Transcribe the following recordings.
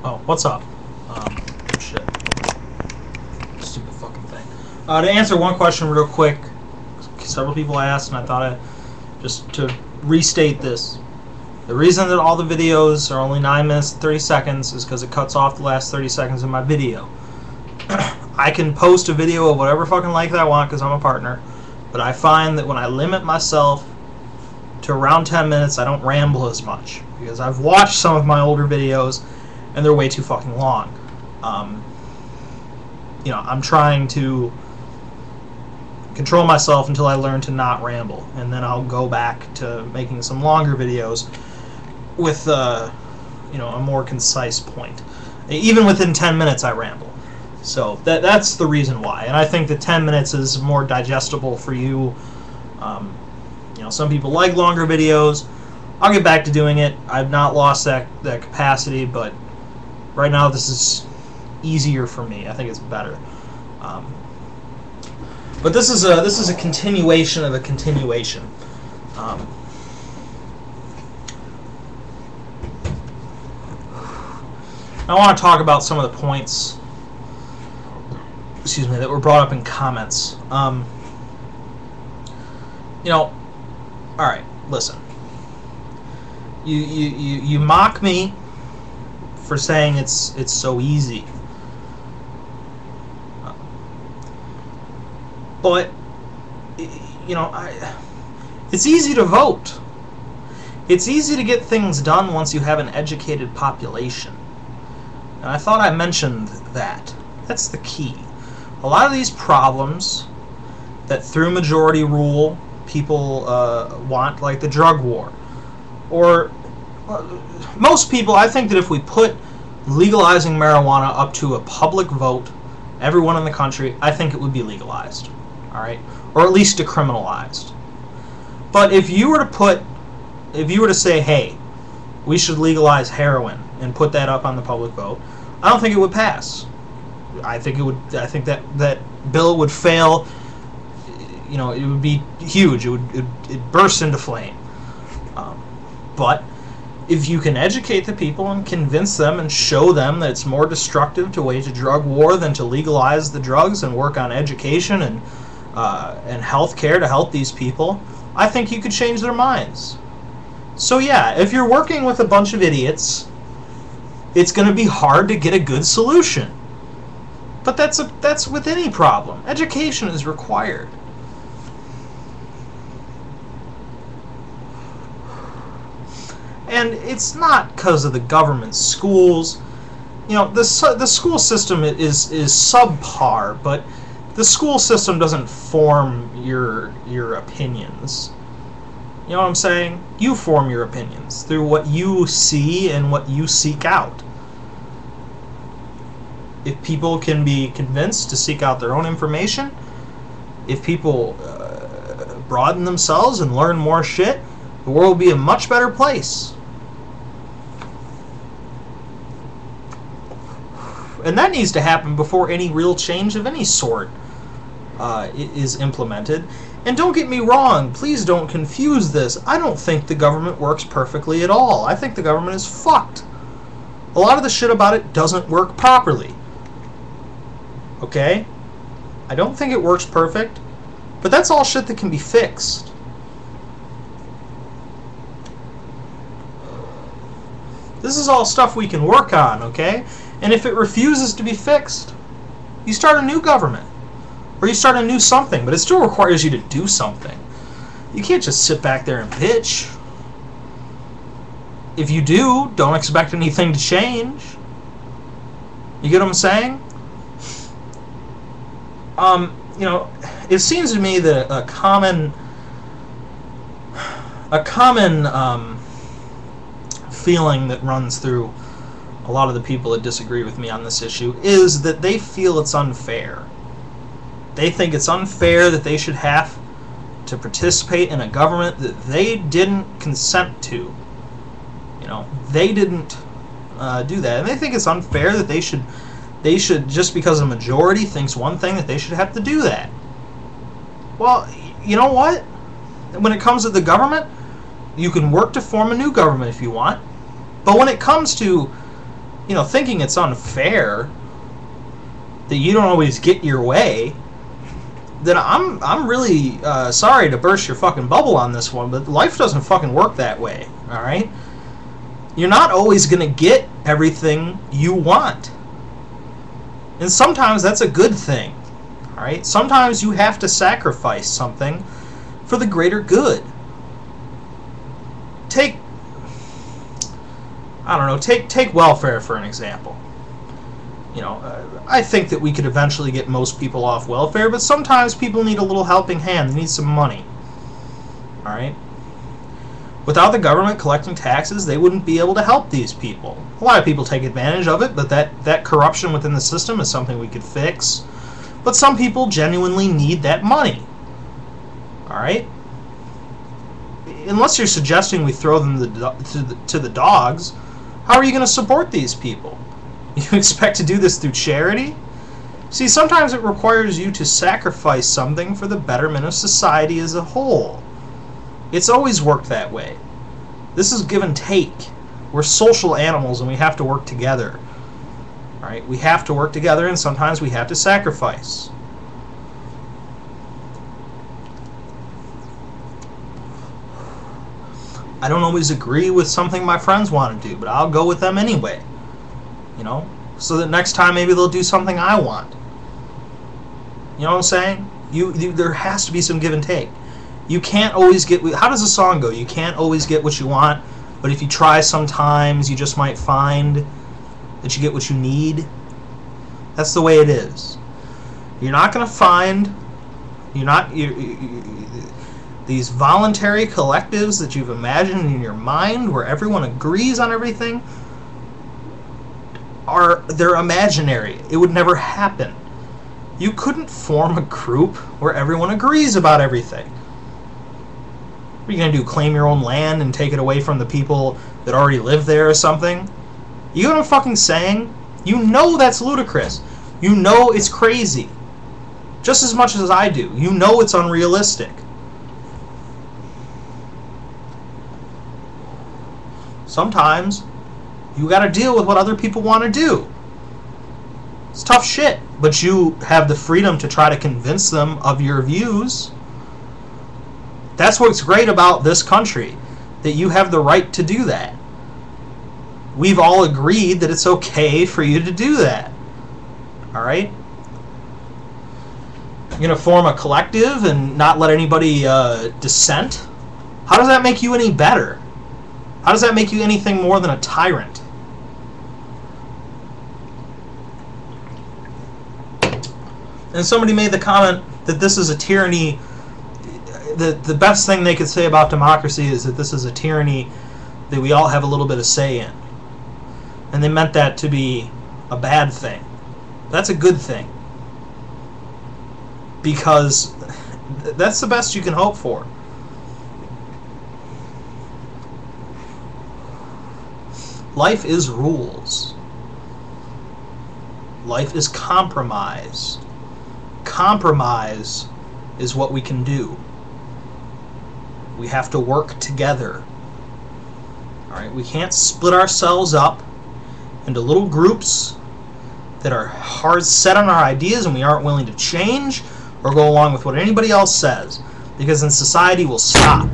Oh, what's up? Shit. Stupid fucking thing. To answer one question real quick, several people asked, and I thought just to restate this. The reason that all the videos are only 9 minutes and 30 seconds is because it cuts off the last 30 seconds of my video. I can post a video of whatever fucking length I want because I'm a partner, but I find that when I limit myself to around 10 minutes, I don't ramble as much, because I've watched some of my older videos and they're way too fucking long. I'm trying to control myself until I learn to not ramble, and then I'll go back to making some longer videos with a more concise point. Even within 10 minutes I ramble. So that's the reason why, and I think that 10 minutes is more digestible for you. Some people like longer videos. I'll get back to doing it. I've not lost that capacity, but right now this is easier for me. I think it's better. But this is a continuation of a continuation. I want to talk about some of the points, that were brought up in comments. All right, listen. You mock me for saying it's so easy. But it's easy to vote. It's easy to get things done once you have an educated population. And I thought I mentioned that. That's the key. A lot of these problems that through majority rule people want, like the drug war, or most people, I think that if we put legalizing marijuana up to a public vote, everyone in the country, I think it would be legalized. All right, or at least decriminalized. But if you were to say, hey, we should legalize heroin and put that up on the public vote, I don't think it would pass. I think that bill would fail. It would be huge. It'd burst into flame. But if you can educate the people and convince them and show them that it's more destructive to wage a drug war than to legalize the drugs and work on education and health care to help these people, I think you could change their minds. So yeah, if you're working with a bunch of idiots, it's going to be hard to get a good solution. But that's with any problem. Education is required. And it's not because of the government schools. The school system is subpar, but the school system doesn't form your opinions. You know what I'm saying? You form your opinions through what you see and what you seek out. If people can be convinced to seek out their own information, if people broaden themselves and learn more shit, the world will be a much better place. And that needs to happen before any real change of any sort is implemented. And don't get me wrong, please don't confuse this. I don't think the government works perfectly at all. I think the government is fucked. A lot of the shit about it doesn't work properly. Okay? I don't think it works perfect, but that's all shit that can be fixed. This is all stuff we can work on, okay? And if it refuses to be fixed, you start a new government. Or you start a new something, but it still requires you to do something. You can't just sit back there and bitch. If you do, don't expect anything to change. You get what I'm saying? It seems to me that a common feeling that runs through a lot of the people that disagree with me on this issue is that they feel it's unfair. They think it's unfair that they should have to participate in a government that they didn't consent to. They didn't do that, and they think it's unfair that they should just because a majority thinks one thing, that they should have to do that. Well, you know what? When it comes to the government, you can work to form a new government if you want. But when it comes to thinking it's unfair that you don't always get your way, then I'm really sorry to burst your fucking bubble on this one, but life doesn't fucking work that way, alright? You're not always going to get everything you want. And sometimes that's a good thing, alright? Sometimes you have to sacrifice something for the greater good. Take welfare for an example. I think that we could eventually get most people off welfare, but sometimes people need a little helping hand. They need some money. Alright? Without the government collecting taxes, they wouldn't be able to help these people. A lot of people take advantage of it, but that corruption within the system is something we could fix. But some people genuinely need that money. Alright? Unless you're suggesting we throw them to the dogs, how are you going to support these people? You expect to do this through charity? See, sometimes it requires you to sacrifice something for the betterment of society as a whole. It's always worked that way. This is give and take. We're social animals and we have to work together. Alright? We have to work together, and sometimes we have to sacrifice. I don't always agree with something my friends want to do, but I'll go with them anyway. So that next time maybe they'll do something I want. You know what I'm saying? There has to be some give and take. You can't always get... How does the song go? You can't always get what you want, but if you try sometimes, you just might find that you get what you need. That's the way it is. You're not going to find... These voluntary collectives that you've imagined in your mind where everyone agrees on everything, they're imaginary. It would never happen. You couldn't form a group where everyone agrees about everything. What are you going to do, claim your own land and take it away from the people that already live there or something? You know what I'm fucking saying? You know that's ludicrous. You know it's crazy. Just as much as I do. You know it's unrealistic. Sometimes you gotta deal with what other people want to do. It's tough shit, but you have the freedom to try to convince them of your views. That's what's great about this country, that you have the right to do that. We've all agreed that it's okay for you to do that. Alright? You're gonna form a collective and not let anybody dissent? How does that make you any better? How does that make you anything more than a tyrant? And somebody made the comment that this is a tyranny. The best thing they could say about democracy is that this is a tyranny that we all have a little bit of say in. And they meant that to be a bad thing. That's a good thing. Because that's the best you can hope for. Life is rules. Life is compromise. Compromise is what we can do. We have to work together. Alright, we can't split ourselves up into little groups that are hard set on our ideas and we aren't willing to change or go along with what anybody else says, because then society will stop.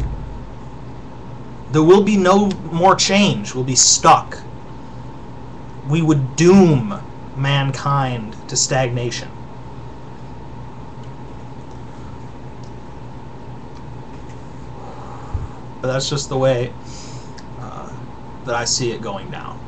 There will be no more change. We'll be stuck. We would doom mankind to stagnation. But that's just the way that I see it going down.